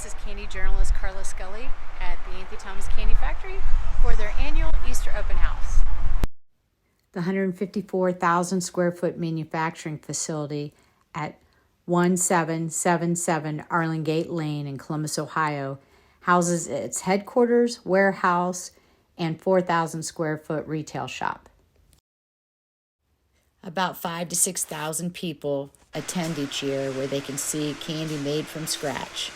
This is candy journalist Carla Scully at the Anthony Thomas Candy Factory for their annual Easter open house. The 154,000 square foot manufacturing facility at 1777 Arlingate Lane in Columbus, Ohio, houses its headquarters, warehouse, and 4,000 square foot retail shop. About 5,000 to 6,000 people attend each year where they can see candy made from scratch.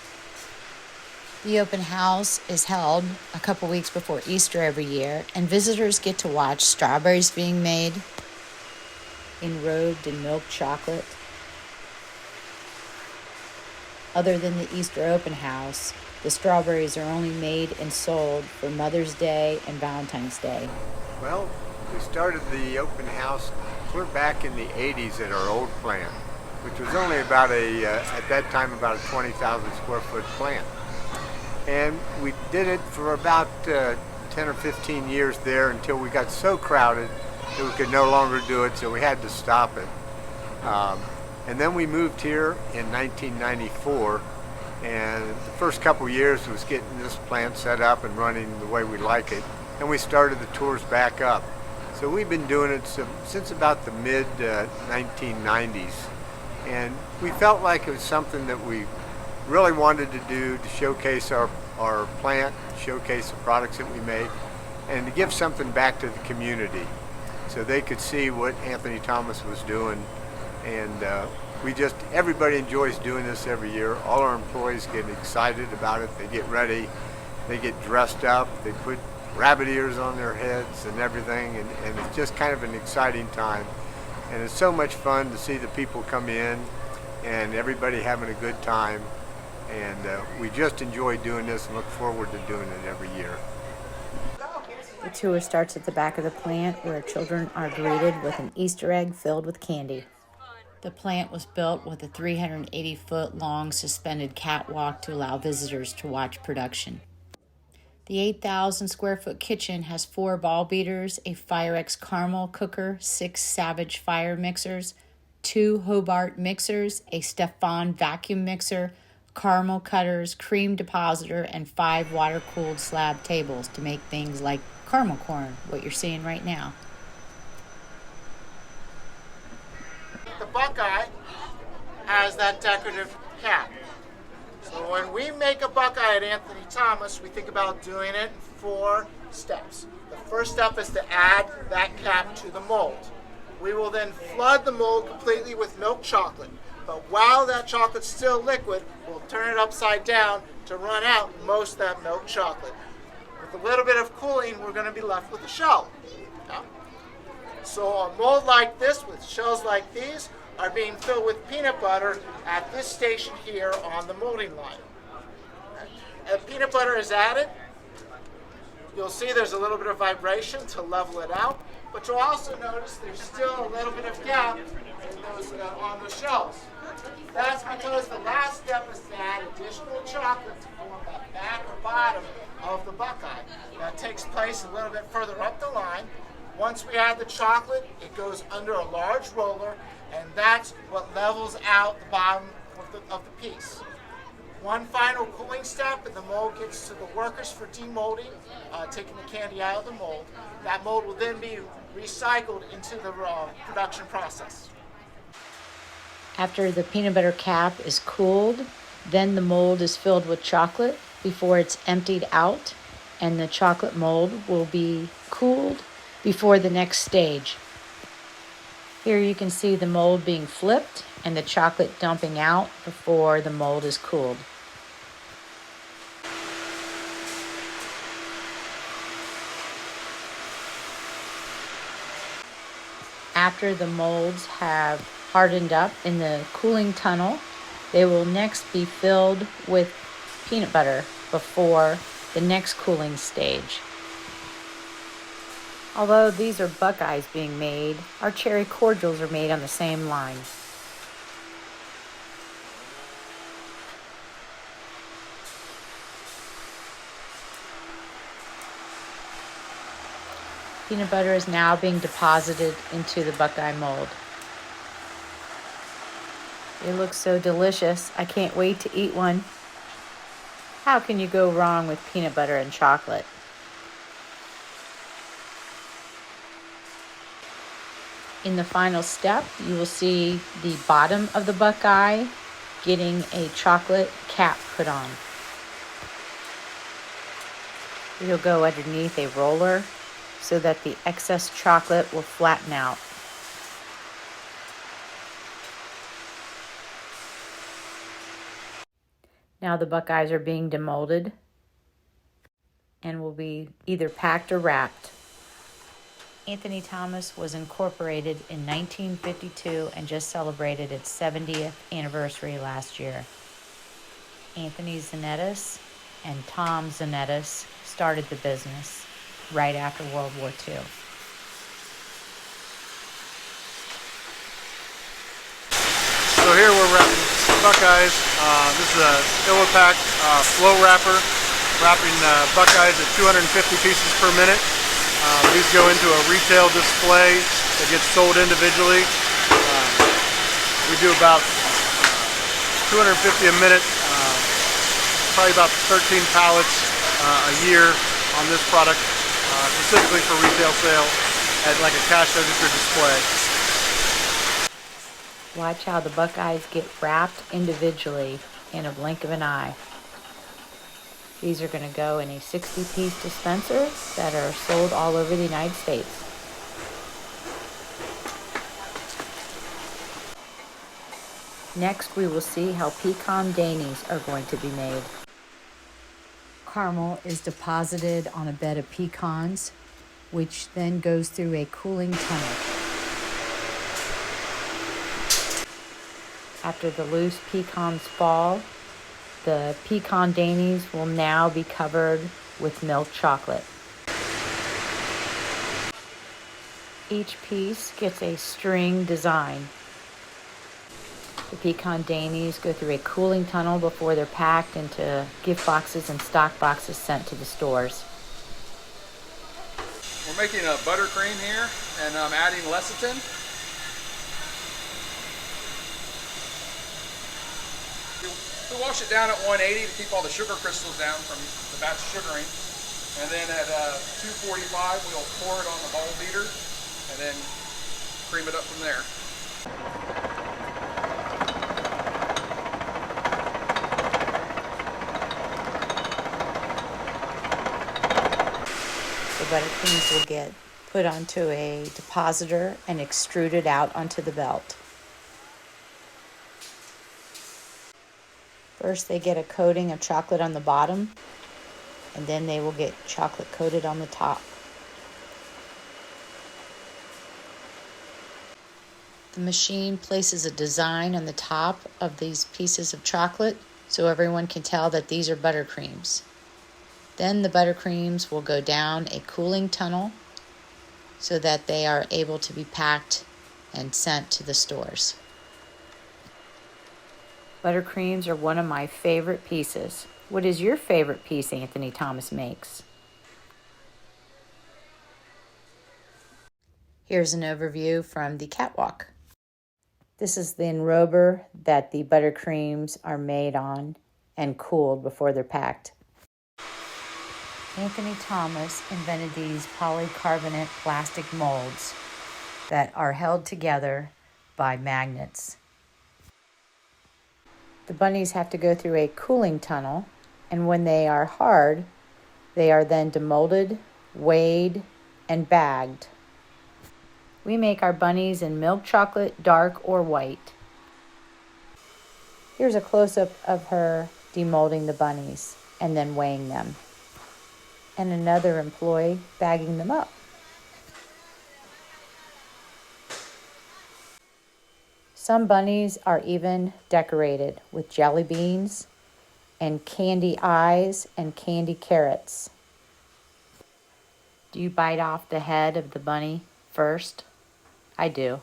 The open house is held a couple weeks before Easter every year, and visitors get to watch strawberries being made, enrobed in milk chocolate. Other than the Easter open house, the strawberries are only made and sold for Mother's Day and Valentine's Day. Well, we started the open house clear back in the 80s at our old plant, which was only about at that time, about a 20,000 square foot plant. And we did it for about 10 or 15 years there until we got so crowded that we could no longer do it, so we had to stop it. And then we moved here in 1994, and the first couple years was getting this plant set up and running the way we like it, and we started the tours back up. So we've been doing it since about the mid 1990s, and we felt like it was something that we really wanted to do to showcase our plant, showcase the products that we make, and to give something back to the community so they could see what Anthony Thomas was doing. And everybody enjoys doing this every year. All our employees get excited about it. They get ready, they get dressed up, they put rabbit ears on their heads and everything, and it's just kind of an exciting time. And it's so much fun to see the people come in and everybody having a good time. And we just enjoy doing this and look forward to doing it every year. The tour starts at the back of the plant where children are greeted with an Easter egg filled with candy. The plant was built with a 380-foot-long suspended catwalk to allow visitors to watch production. The 8,000 square foot kitchen has 4 ball beaters, a Firex caramel cooker, 6 Savage fire mixers, 2 Hobart mixers, a Stefan vacuum mixer, caramel cutters, cream depositor, and 5 water-cooled slab tables to make things like caramel corn, what you're seeing right now. The Buckeye has that decorative cap. So when we make a Buckeye at Anthony Thomas, we think about doing it in 4 steps. The first step is to add that cap to the mold. We will then flood the mold completely with milk chocolate. But while that chocolate's still liquid, we'll turn it upside down to run out most of that milk chocolate. With a little bit of cooling, we're going to be left with a shell. Okay? So a mold like this with shells like these are being filled with peanut butter at this station here on the molding line. Okay? As peanut butter is added, you'll see there's a little bit of vibration to level it out, but you'll also notice there's still a little bit of gap on the shells. That's because the last step is to add additional chocolate to form that back or bottom of the Buckeye. That takes place a little bit further up the line. Once we add the chocolate, it goes under a large roller, and that's what levels out the bottom of the piece. One final cooling step, and the mold gets to the workers for demolding, taking the candy out of the mold. That mold will then be recycled into the production process. After the peanut butter cap is cooled, then the mold is filled with chocolate before it's emptied out, and the chocolate mold will be cooled before the next stage. Here you can see the mold being flipped and the chocolate dumping out before the mold is cooled. After the molds have hardened up in the cooling tunnel, they will next be filled with peanut butter before the next cooling stage. Although these are Buckeyes being made, our cherry cordials are made on the same line. Peanut butter is now being deposited into the Buckeye mold. It looks so delicious. I can't wait to eat one. How can you go wrong with peanut butter and chocolate? In the final step, you will see the bottom of the Buckeye getting a chocolate cap put on. It'll go underneath a roller so that the excess chocolate will flatten out. Now the Buckeyes are being demolded and will be either packed or wrapped. Anthony Thomas was incorporated in 1952 and just celebrated its 70th anniversary last year. Anthony Zanettis and Tom Zanettis started the business right after World War II. So here we're wrapping Buckeyes. This is a Illipack flow wrapper, wrapping Buckeyes at 250 pieces per minute. These go into a retail display that gets sold individually. We do about 250 a minute, probably about 13 pallets a year on this product, specifically for retail sale at like a cash register display. Watch how the Buckeyes get wrapped individually in a blink of an eye. These are going to go in a 60-piece dispenser that are sold all over the United States. Next, we will see how pecan dainies are going to be made. Caramel is deposited on a bed of pecans, which then goes through a cooling tunnel. After the loose pecans fall, the pecan dainies will now be covered with milk chocolate. Each piece gets a string design. The pecan dainies go through a cooling tunnel before they're packed into gift boxes and stock boxes sent to the stores. We're making a buttercream here, and I'm adding lecithin. We wash it down at 180 to keep all the sugar crystals down from the batch sugaring. And then at 245, we'll pour it on the ball beater and then cream it up from there. The buttercreams will get put onto a depositor and extruded out onto the belt. First, they get a coating of chocolate on the bottom, and then they will get chocolate coated on the top. The machine places a design on the top of these pieces of chocolate so everyone can tell that these are buttercreams. Then the buttercreams will go down a cooling tunnel so that they are able to be packed and sent to the stores. Buttercreams are one of my favorite pieces. What is your favorite piece Anthony Thomas makes? Here's an overview from the catwalk. This is the enrober that the buttercreams are made on and cooled before they're packed. Anthony Thomas invented these polycarbonate plastic molds that are held together by magnets. The bunnies have to go through a cooling tunnel, and when they are hard, they are then demolded, weighed, and bagged. We make our bunnies in milk chocolate, dark or white. Here's a close-up of her demolding the bunnies and then weighing them, and another employee bagging them up. Some bunnies are even decorated with jelly beans and candy eyes and candy carrots. Do you bite off the head of the bunny first? I do.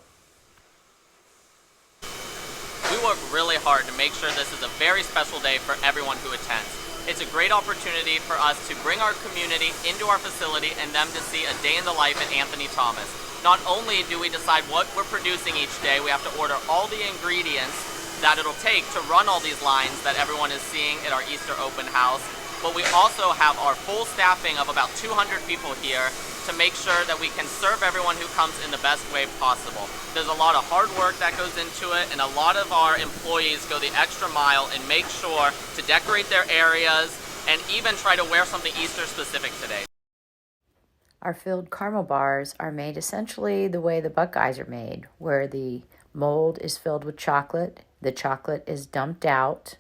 We work really hard to make sure this is a very special day for everyone who attends. It's a great opportunity for us to bring our community into our facility and them to see a day in the life at Anthony Thomas. Not only do we decide what we're producing each day, we have to order all the ingredients that it'll take to run all these lines that everyone is seeing at our Easter open house. But we also have our full staffing of about 200 people here to make sure that we can serve everyone who comes in the best way possible. There's a lot of hard work that goes into it, and a lot of our employees go the extra mile and make sure to decorate their areas and even try to wear something Easter specific today. Our filled caramel bars are made essentially the way the Buckeyes are made, where the mold is filled with chocolate, the chocolate is dumped out,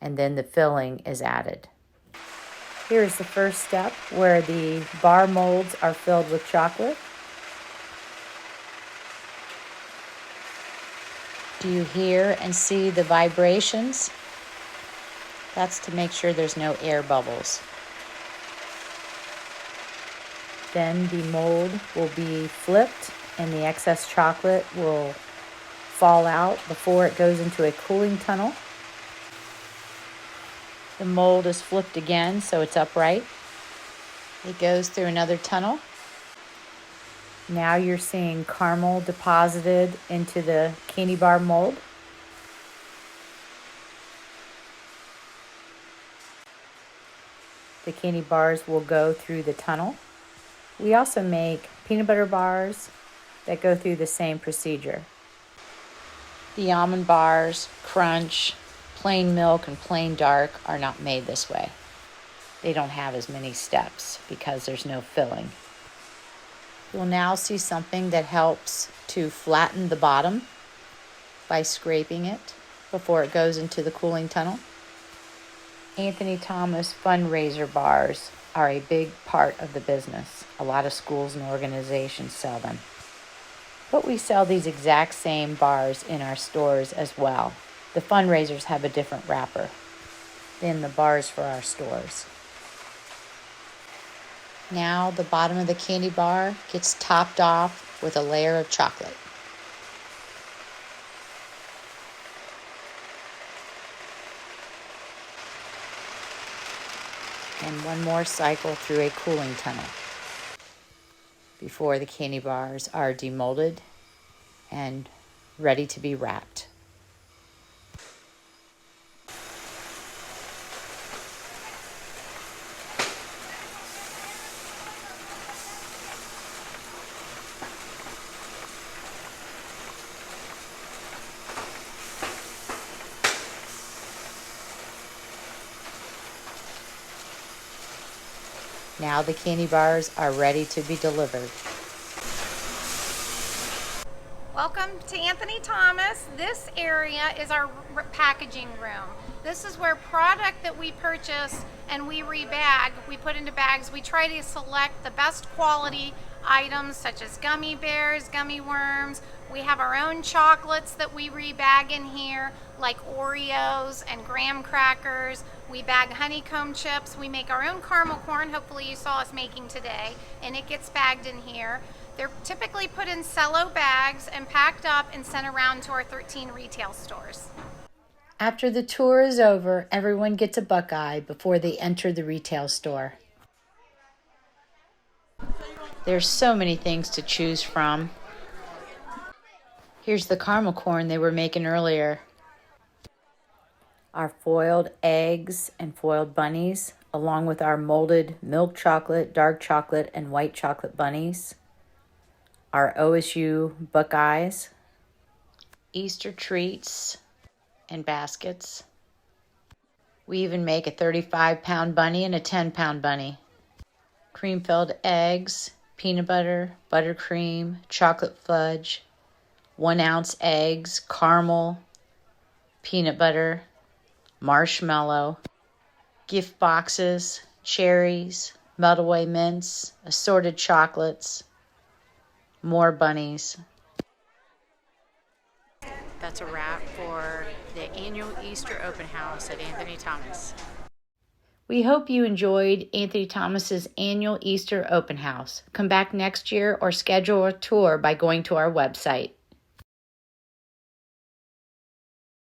and then the filling is added. Here is the first step where the bar molds are filled with chocolate. Do you hear and see the vibrations? That's to make sure there's no air bubbles. Then the mold will be flipped and the excess chocolate will fall out before it goes into a cooling tunnel. The mold is flipped again so it's upright. It goes through another tunnel. Now you're seeing caramel deposited into the candy bar mold. The candy bars will go through the tunnel. We also make peanut butter bars that go through the same procedure. The almond bars, crunch, plain milk, and plain dark are not made this way. They don't have as many steps because there's no filling. You'll now see something that helps to flatten the bottom by scraping it before it goes into the cooling tunnel. Anthony Thomas fundraiser bars are a big part of the business. A lot of schools and organizations sell them. But we sell these exact same bars in our stores as well. The fundraisers have a different wrapper than the bars for our stores. Now the bottom of the candy bar gets topped off with a layer of chocolate. And one more cycle through a cooling tunnel before the candy bars are demolded and ready to be wrapped. Now the candy bars are ready to be delivered. Welcome to Anthony Thomas. This area is our packaging room. This is where product that we purchase and we rebag, we put into bags. We try to select the best quality items such as gummy bears, gummy worms. We have our own chocolates that we rebag in here, like Oreos and graham crackers. We bag honeycomb chips. We make our own caramel corn, hopefully you saw us making today, and it gets bagged in here. They're typically put in cello bags and packed up and sent around to our 13 retail stores. After the tour is over, everyone gets a Buckeye before they enter the retail store. There's so many things to choose from. Here's the caramel corn they were making earlier. Our foiled eggs and foiled bunnies, along with our molded milk chocolate, dark chocolate, and white chocolate bunnies. Our OSU Buckeyes, Easter treats and baskets. We even make a 35-pound bunny and a 10-pound bunny. Cream-filled eggs, peanut butter, buttercream, chocolate fudge, 1-ounce eggs, caramel, peanut butter, marshmallow, gift boxes, cherries, melt-away mints, assorted chocolates, more bunnies. That's a wrap for the annual Easter open house at Anthony Thomas. We hope you enjoyed Anthony Thomas's annual Easter open house. Come back next year or schedule a tour by going to our website.